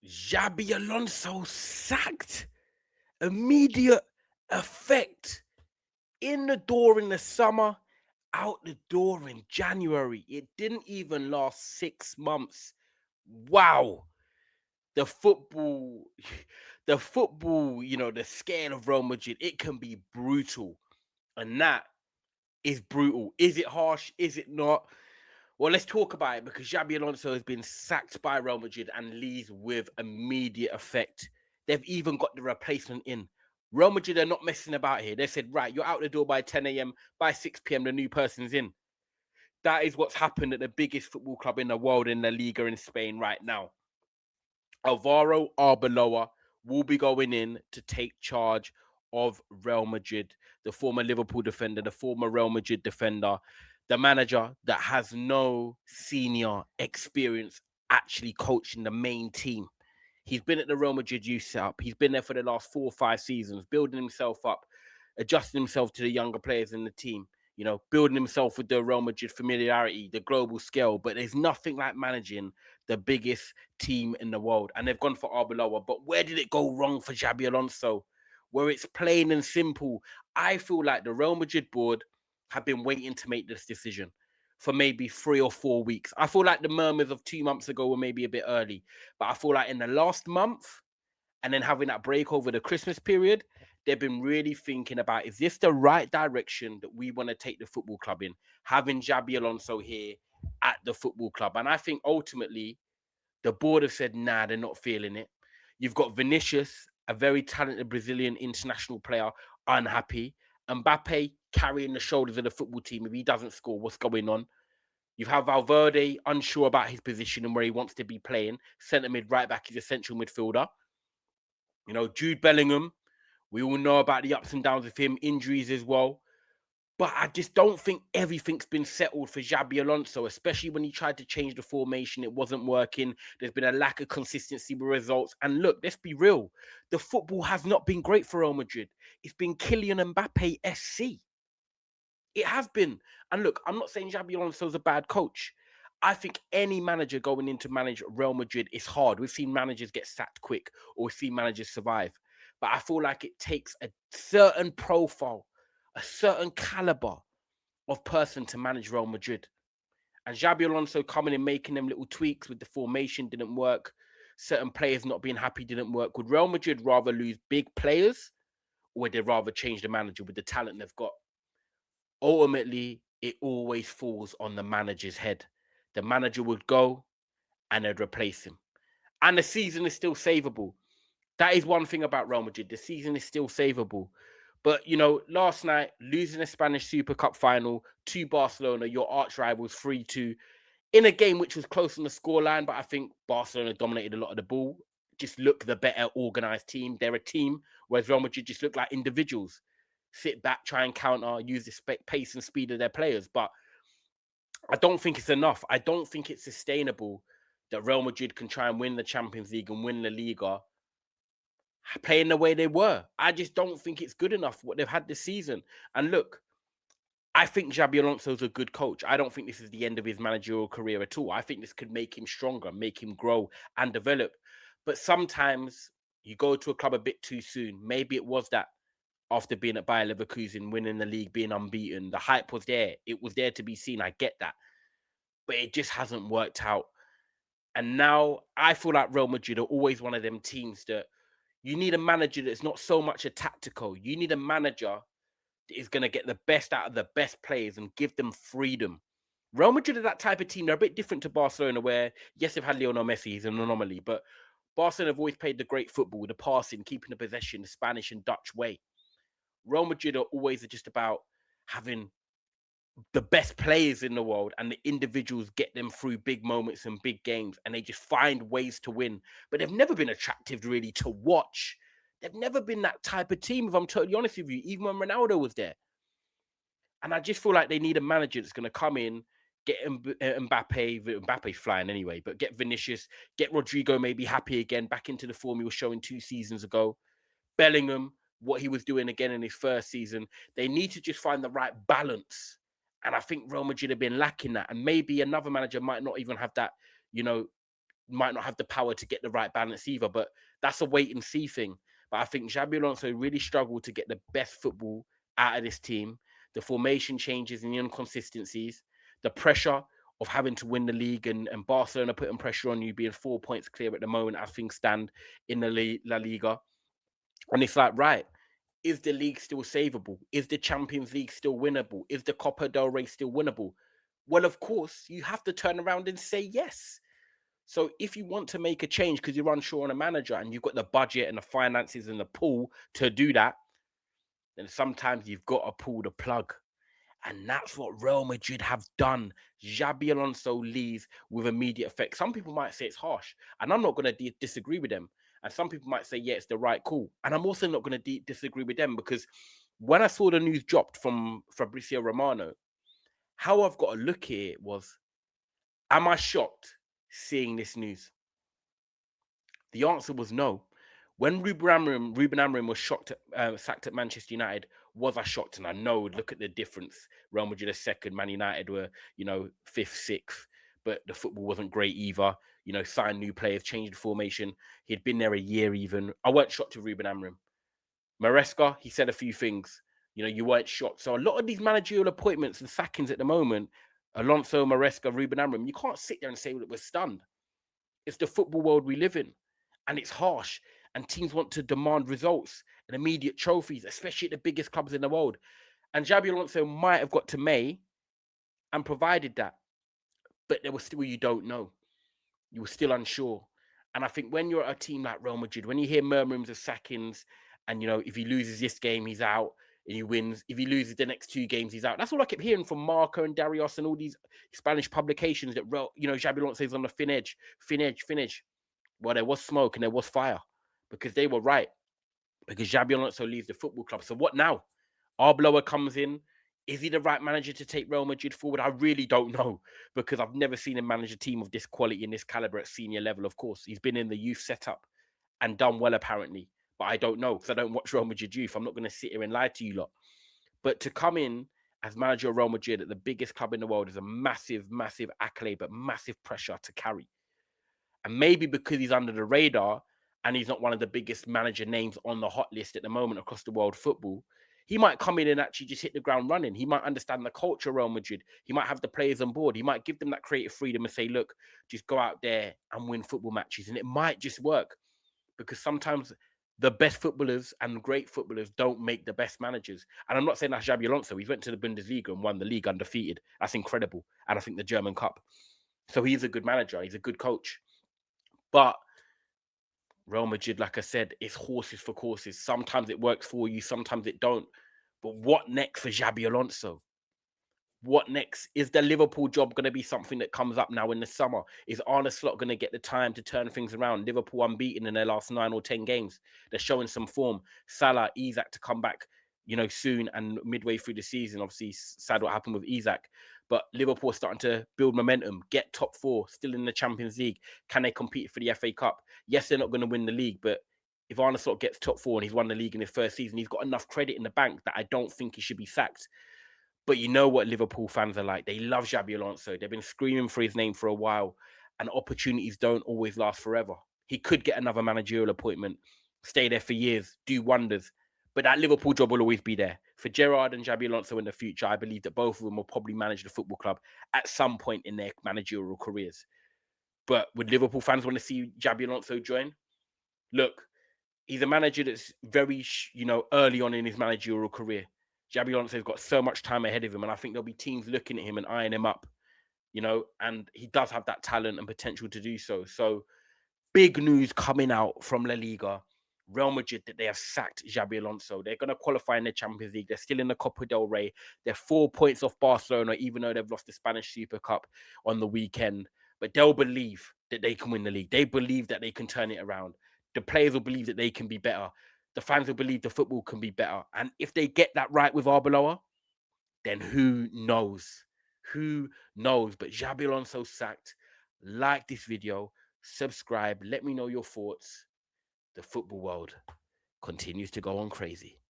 Xabi Alonso sacked. Immediate effect. In the door in the summer, out the door in January. It didn't even last 6 months. Wow. The football, the football, the scale of Real Madrid, it can be brutal. And that is brutal. Is it harsh? Is it not? Well, let's talk about it because Xabi Alonso has been sacked by Real Madrid and leaves with immediate effect. They've even got the replacement in. Real Madrid are not messing about here. They said, right, you're out the door by 10 a.m. By 6 p.m., the new person's in. That is what's happened at the biggest football club in the world in the Liga in Spain right now. Alvaro Arbeloa will be going in to take charge of Real Madrid, the former Liverpool defender, the former Real Madrid defender, the manager that has no senior experience actually coaching the main team. He's been at the Real Madrid youth setup. He's been there for the last 4 or 5 seasons, building himself up, adjusting himself to the younger players in the team, building himself with the Real Madrid familiarity, the global scale. But there's nothing like managing the biggest team in the world. And they've gone for Arbeloa. But where did it go wrong for Xabi Alonso? Where it's plain and simple. I feel like the Real Madrid board have been waiting to make this decision for maybe 3 or 4 weeks. I feel like the murmurs of 2 months ago were maybe a bit early. But I feel like in the last month, and then having that break over the Christmas period, they've been really thinking about, is this the right direction that we want to take the football club in? Having Xabi Alonso here at the football club. And I think ultimately the board have said, nah, they're not feeling it. You've got Vinicius, a very talented Brazilian international player, unhappy. Mbappe carrying the shoulders of the football team. If he doesn't score, what's going on? You have Valverde unsure about his position and where he wants to be playing. Centre mid, right back, he's a central midfielder. Jude Bellingham, we all know about the ups and downs of him, injuries as well. But I just don't think everything's been settled for Xabi Alonso, especially when he tried to change the formation. It wasn't working. There's been a lack of consistency with results. And look, let's be real. The football has not been great for Real Madrid. It's been Kylian Mbappe SC. It has been. And look, I'm not saying Xabi Alonso is a bad coach. I think any manager going in to manage Real Madrid is hard. We've seen managers get sacked quick, or we've seen managers survive. But I feel like it takes a certain profile, a certain caliber of person to manage Real Madrid. And Xabi Alonso coming and making them little tweaks with the formation didn't work. Certain players not being happy didn't work. Would Real Madrid rather lose big players, or would they rather change the manager with the talent they've got? Ultimately, it always falls on the manager's head. The manager would go and they'd replace him. And the season is still savable. That is one thing about Real Madrid. The season is still savable. But, last night, losing a Spanish Super Cup final to Barcelona, your arch rivals 3-2, in a game which was close on the scoreline, but I think Barcelona dominated a lot of the ball. Just look the better organised team. They're a team, whereas Real Madrid just look like individuals. Sit back, try and counter, use the pace and speed of their players. But I don't think it's enough. I don't think it's sustainable that Real Madrid can try and win the Champions League and win the Liga playing the way they were. I just don't think it's good enough what they've had this season. And look, I think Xabi Alonso's a good coach. I don't think this is the end of his managerial career at all. I think this could make him stronger, make him grow and develop. But sometimes you go to a club a bit too soon. Maybe it was that after being at Bayer Leverkusen, winning the league, being unbeaten. The hype was there. It was there to be seen. I get that. But it just hasn't worked out. And now I feel like Real Madrid are always one of them teams that you need a manager that's not so much a tactical. You need a manager that is going to get the best out of the best players and give them freedom. Real Madrid are that type of team. They're a bit different to Barcelona, where, yes, they've had Lionel Messi. He's an anomaly. But Barcelona have always played the great football, the passing, keeping the possession, the Spanish and Dutch way. Real Madrid are always just about having the best players in the world, and the individuals get them through big moments and big games, and they just find ways to win. But they've never been attractive really to watch. They've never been that type of team, if I'm totally honest with you, even when Ronaldo was there. And I just feel like they need a manager that's going to come in, get Mbappe's flying anyway, but get Vinicius, get Rodrigo maybe happy again, back into the form he was showing 2 seasons ago. Bellingham, what he was doing again in his first season. They need to just find the right balance. And I think Real Madrid have been lacking that. And maybe another manager might not even have that, you know, might not have the power to get the right balance either. But that's a wait and see thing. But I think Xabi Alonso really struggled to get the best football out of this team. The formation changes and the inconsistencies, the pressure of having to win the league, and Barcelona putting pressure on you, being 4 points clear at the moment as things stand in the La Liga. And it's like, right, is the league still savable? Is the Champions League still winnable? Is the Copa del Rey still winnable? Well, of course, you have to turn around and say yes. So if you want to make a change because you're unsure on a manager and you've got the budget and the finances and the pool to do that, then sometimes you've got to pull the plug. And that's what Real Madrid have done. Xabi Alonso leaves with immediate effect. Some people might say it's harsh, and I'm not going to disagree with them. And some people might say, yeah, it's the right call. And I'm also not going to disagree with them, because when I saw the news dropped from Fabrizio Romano, how I've got to look at it was, am I shocked seeing this news? The answer was no. When Ruben Amorim was sacked at Manchester United, was I shocked? And I know, look at the difference. Real Madrid are second, Man United were, fifth, sixth, but the football wasn't great either. Signed new players, changed the formation. He'd been there a year even. I weren't shocked with Ruben Amorim. Maresca, he said a few things. You weren't shocked. So a lot of these managerial appointments and sackings at the moment, Alonso, Maresca, Ruben Amorim, you can't sit there and say that we're stunned. It's the football world we live in, and it's harsh. And teams want to demand results and immediate trophies, especially at the biggest clubs in the world. And Xabi Alonso might have got to May and provided that, but there was still, you don't know. You were still unsure. And I think when you're at a team like Real Madrid, when you hear murmurings of sackings, and if he loses this game, he's out, and he wins. If he loses the next 2 games, he's out. That's all I kept hearing from Marco and Darius and all these Spanish publications, that Xabi Alonso is on the thin edge. Well, there was smoke and there was fire, because they were right. Because Xabi Alonso leaves the football club. So what now? Arbeloa comes in. Is he the right manager to take Real Madrid forward? I really don't know, because I've never seen him manage a team of this quality and this caliber at senior level. Of course, he's been in the youth setup and done well, apparently. But I don't know, because I don't watch Real Madrid youth. I'm not going to sit here and lie to you lot. But to come in as manager of Real Madrid at the biggest club in the world is a massive, massive accolade, but massive pressure to carry. And maybe because he's under the radar and he's not one of the biggest manager names on the hot list at the moment across the world football, he might come in and actually just hit the ground running. He might understand the culture of Real Madrid. He might have the players on board. He might give them that creative freedom and say, look, just go out there and win football matches. And it might just work, because sometimes the best footballers and great footballers don't make the best managers. And I'm not saying that's Xabi Alonso. He went to the Bundesliga and won the league undefeated. That's incredible. And I think the German Cup. So he's a good manager. He's a good coach. But Real Madrid, like I said, it's horses for courses. Sometimes it works for you, sometimes it don't. But what next for Xabi Alonso? What next? Is the Liverpool job going to be something that comes up now in the summer? Is Arne Slot going to get the time to turn things around? Liverpool unbeaten in their last 9 or 10 games. They're showing some form. Salah, Isak to come back, soon and midway through the season. Obviously, sad what happened with Isak. But Liverpool are starting to build momentum, get top 4, still in the Champions League. Can they compete for the FA Cup? Yes, they're not going to win the league, but if Arne Slot gets top 4 and he's won the league in his first season, he's got enough credit in the bank that I don't think he should be sacked. But you know what Liverpool fans are like. They love Xabi Alonso. They've been screaming for his name for a while, and opportunities don't always last forever. He could get another managerial appointment, stay there for years, do wonders. But that Liverpool job will always be there. For Gerrard and Xabi Alonso in the future, I believe that both of them will probably manage the football club at some point in their managerial careers. But would Liverpool fans want to see Xabi Alonso join? Look, he's a manager that's very, early on in his managerial career. Xabi Alonso's got so much time ahead of him, and I think there'll be teams looking at him and eyeing him up, and he does have that talent and potential to do so. So big news coming out from La Liga. Real Madrid, that they have sacked Xabi Alonso. They're going to qualify in the Champions League. They're still in the Copa del Rey. They're 4 points off Barcelona, even though they've lost the Spanish Super Cup on the weekend. But they'll believe that they can win the league. They believe that they can turn it around. The players will believe that they can be better. The fans will believe the football can be better. And if they get that right with Arbeloa, then who knows? Who knows? But Xabi Alonso sacked. Like this video, subscribe, let me know your thoughts. The football world continues to go on crazy.